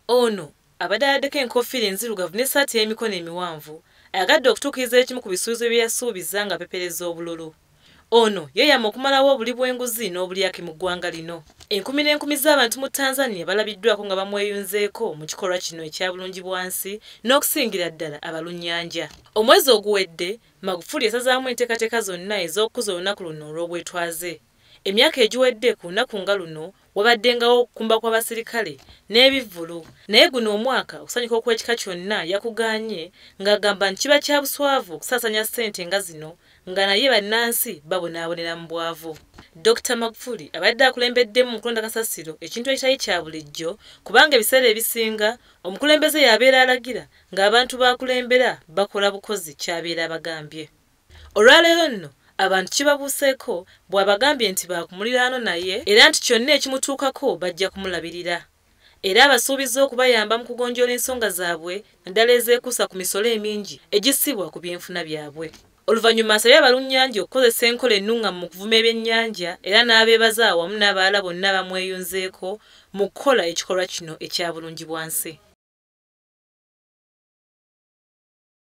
Ono abadde ayaddeko enkoofiira enzirugavu n'essaati y'emikono emiwanvu ayagadde okutuukiriza ekimu ku bisuubizo bye yasuubiza ng'apepereza obululu. Ono yeeyama okumalawo obuli bw'enguzi n'obulyake mu ggwanga lino. Enkumi n'enkumi z'abantu mu Tanzania balabiddwako nga bamweyunzeeko mu kikolwa kino ekya bulungibwansi n'okusingira ddala abalunnyanja. Omwezi oguwedde, Magufuli yasazaamu enteekateeka zonna ez'okukuza olunaku luno olw'obwetwaze. Emyaka egiwedde ku lunaku nga luno wabaddengawo okukumba kw'abasirikale n'ebivvulu, naye guno omwaka okusanyuka okw'ekika kyonna yakugaanye ng'agamba nti kiba kya buswavu okusaasaanya ssente nga zino nga naye bannansi babonaabonera mu bwavu. Dr. Magufuli abadde akulembeddemu mu kulonda kasasiro ekintu ekitali kya bulijjo kubanga ebiseera ebisinga omukulembeze y'abeera alagira ng'abantu b'akulembera bakola bukozi ky'abeera abagambye. Olwaleero nno abantu kibabuuseeko bw'abagambye nti baakumuliraano naye era nti kyonna ekimutuukako bajja kumulabirira. Era abasuubizza okubayamba mu kugonjoola ensonga zaabwe naddala ezeekuusa ku misolo emingi egissibwa ku byenfuna byabwe. Oluvannyuma asabye abalunnyanja okukozesa enkola ennungamu mu kuvuma ebyennyanja era n'abeebaza awamu n'abalala bonna bamweyunzeeko mu kukola ekikolwa kino ekya bulungibwansi.